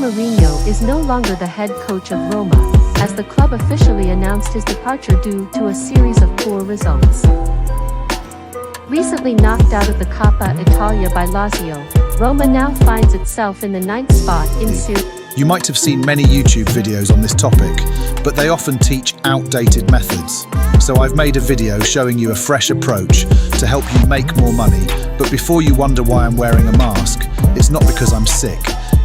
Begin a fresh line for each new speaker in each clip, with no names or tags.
Mourinho is no longer the head coach of Roma, as the club officially announced his departure due to a series of poor results. Recently knocked out of the Coppa Italia by Lazio, Roma now finds itself in the 9th spot in Serie A.
You might have seen many YouTube videos on this topic, but they often teach outdated methods. So I've made a video showing you a fresh approach to help you make more money. But before you wonder why I'm wearing a mask, it's not because I'm sick.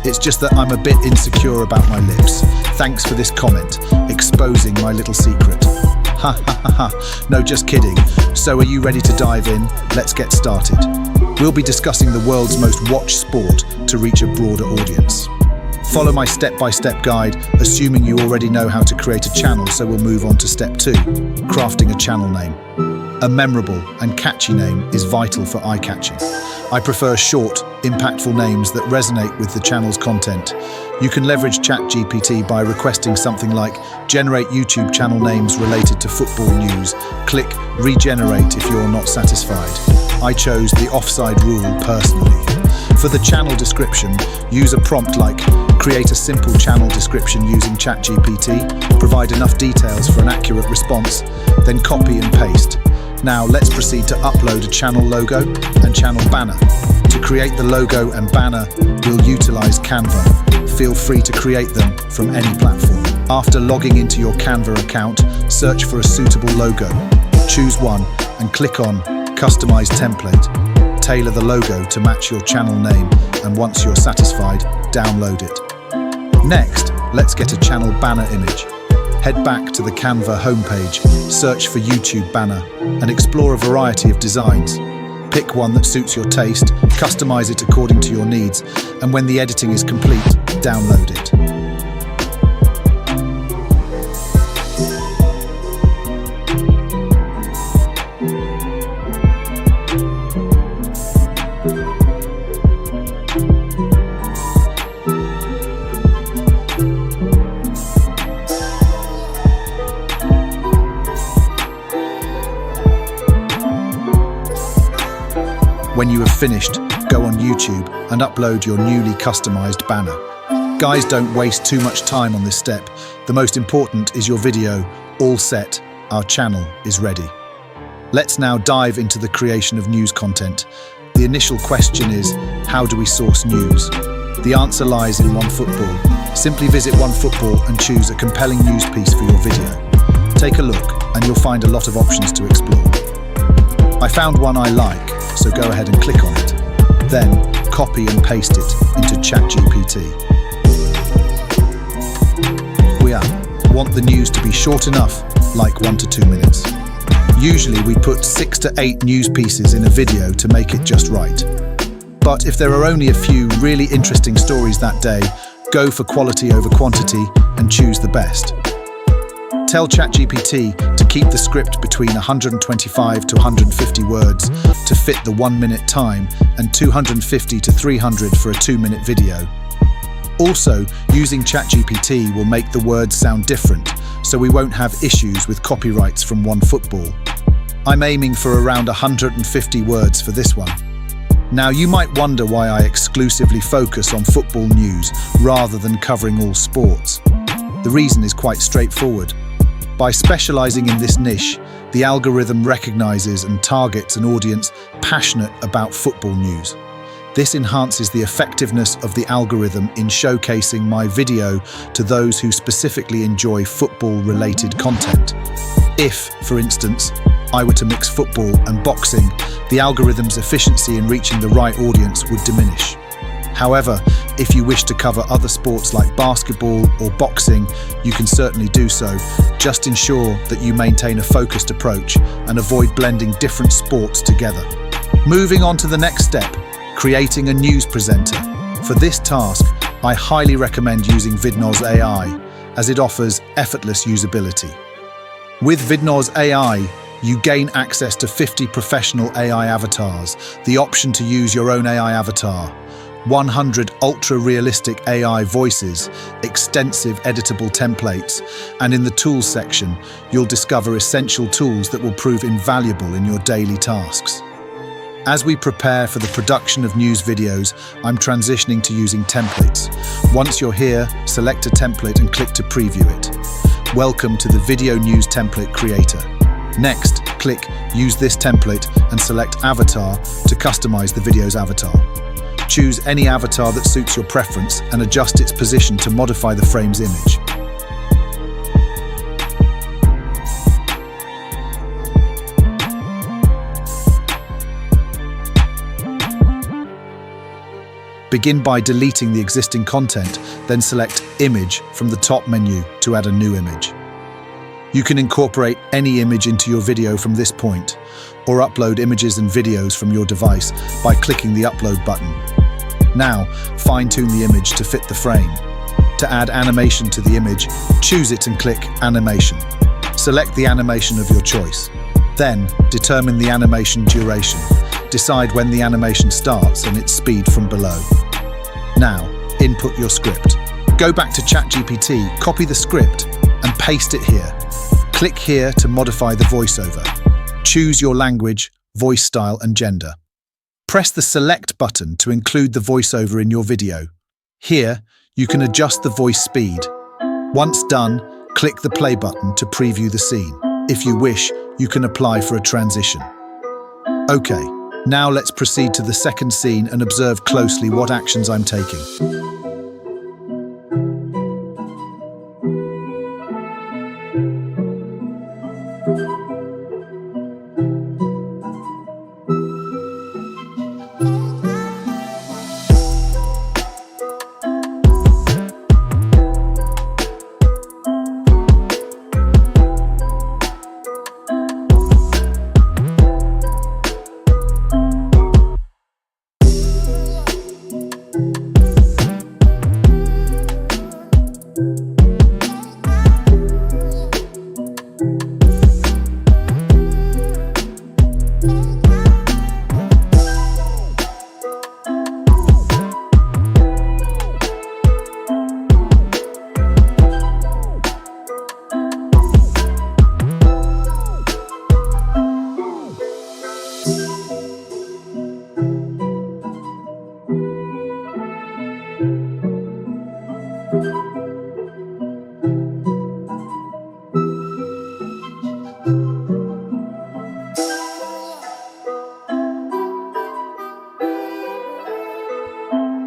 It's just that I'm a bit insecure about my lips. Thanks for this comment, exposing my little secret. Ha ha ha ha. No, just kidding. So are you ready to dive in? Let's get started. We'll be discussing the world's most watched sport to reach a broader audience. Follow my step-by-step guide, assuming you already know how to create a channel, so we'll move on to step 2, crafting a channel name. A memorable and catchy name is vital for eye-catching. I prefer short, impactful names that resonate with the channel's content. You can leverage ChatGPT by requesting something like, generate YouTube channel names related to football news. Click regenerate if you're not satisfied. I chose the offside rule personally. For the channel description, use a prompt like, create a simple channel description using ChatGPT, provide enough details for an accurate response, then copy and paste. Now let's proceed to upload a channel logo and channel banner. To create the logo and banner, we'll utilize Canva. Feel free to create them from any platform. After logging into your Canva account, search for a suitable logo. Choose one and click on Customize Template. Tailor the logo to match your channel name, and once you're satisfied, download it. Next, let's get a channel banner image. Head back to the Canva homepage, search for YouTube banner, and explore a variety of designs. Pick one that suits your taste, customize it according to your needs, and when the editing is complete, download it. When you have finished, go on YouTube and upload your newly customized banner. Guys, don't waste too much time on this step. The most important is your video. All set, our channel is ready. Let's now dive into the creation of news content. The initial question is, how do we source news? The answer lies in OneFootball. Simply visit OneFootball and choose a compelling news piece for your video. Take a look and you'll find a lot of options to explore. I found one I like, so go ahead and click on it. Then, copy and paste it into ChatGPT. We want the news to be short enough, like 1 to 2 minutes. Usually we put 6 to 8 news pieces in a video to make it just right. But if there are only a few really interesting stories that day, go for quality over quantity and choose the best. Tell ChatGPT to keep the script between 125 to 150 words to fit the 1 minute time and 250 to 300 for a 2-minute video. Also, using ChatGPT will make the words sound different, so we won't have issues with copyrights from OneFootball. I'm aiming for around 150 words for this one. Now you might wonder why I exclusively focus on football news rather than covering all sports. The reason is quite straightforward. By specializing in this niche, the algorithm recognizes and targets an audience passionate about football news. This enhances the effectiveness of the algorithm in showcasing my video to those who specifically enjoy football-related content. If, for instance, I were to mix football and boxing, the algorithm's efficiency in reaching the right audience would diminish. However, if you wish to cover other sports like basketball or boxing, you can certainly do so. Just ensure that you maintain a focused approach and avoid blending different sports together. Moving on to the next step, creating a news presenter. For this task, I highly recommend using Vidnoz AI, as it offers effortless usability. With Vidnoz AI, you gain access to 50 professional AI avatars, the option to use your own AI avatar, 100 ultra-realistic AI voices, extensive editable templates, and in the Tools section, you'll discover essential tools that will prove invaluable in your daily tasks. As we prepare for the production of news videos, I'm transitioning to using templates. Once you're here, select a template and click to preview it. Welcome to the Video News Template Creator. Next, click Use this template and select Avatar to customize the video's avatar. Choose any avatar that suits your preference and adjust its position to modify the frame's image. Begin by deleting the existing content, then select Image from the top menu to add a new image. You can incorporate any image into your video from this point, or upload images and videos from your device by clicking the Upload button. Now, fine-tune the image to fit the frame. To add animation to the image, choose it and click Animation. Select the animation of your choice. Then, determine the animation duration. Decide when the animation starts and its speed from below. Now, input your script. Go back to ChatGPT, copy the script, and paste it here. Click here to modify the voiceover. Choose your language, voice style, and gender. Press the Select button to include the voiceover in your video. Here, you can adjust the voice speed. Once done, click the Play button to preview the scene. If you wish, you can apply for a transition. Okay. Now let's proceed to the second scene and observe closely what actions I'm taking.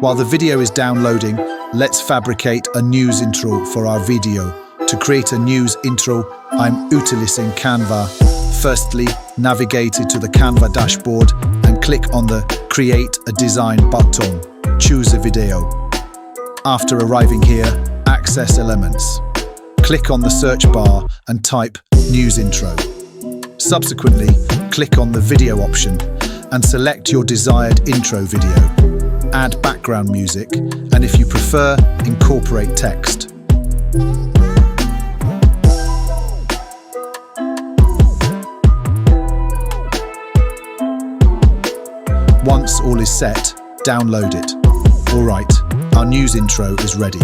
While the video is downloading, let's fabricate a news intro for our video. To create a news intro, I'm utilizing Canva. Firstly, navigate to the Canva dashboard and click on the Create a Design button. Choose a video. After arriving here, access elements. Click on the search bar and type News Intro. Subsequently, click on the Video option and select your desired intro video. Add background music, and if you prefer, incorporate text. Once all is set, download it. Alright, our news intro is ready.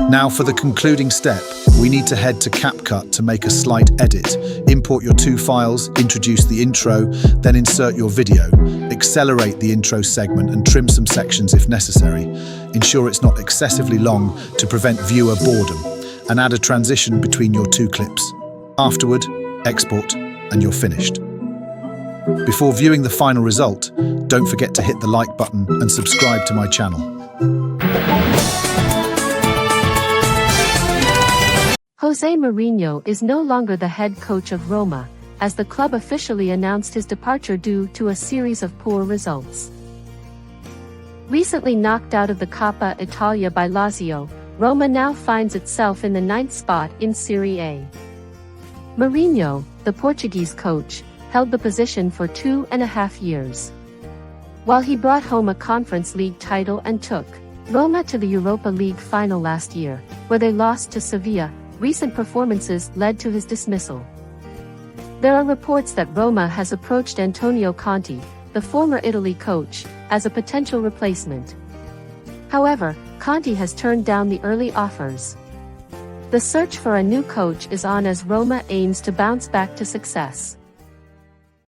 Now for the concluding step, we need to head to CapCut to make a slight edit. Import your two files, introduce the intro, then insert your video. Accelerate the intro segment and trim some sections if necessary. Ensure it's not excessively long to prevent viewer boredom, and add a transition between your two clips. Afterward, export, and you're finished. Before viewing the final result, don't forget to hit the like button and subscribe to my channel.
Jose Mourinho is no longer the head coach of Roma, as the club officially announced his departure due to a series of poor results. Recently knocked out of the Coppa Italia by Lazio, Roma now finds itself in the 9th spot in Serie A. Mourinho, the Portuguese coach, held the position for 2.5 years. While he brought home a Conference League title and took Roma to the Europa League final last year, where they lost to Sevilla, recent performances led to his dismissal. There are reports that Roma has approached Antonio Conte, the former Italy coach, as a potential replacement. However, Conte has turned down the early offers. The search for a new coach is on as Roma aims to bounce back to success.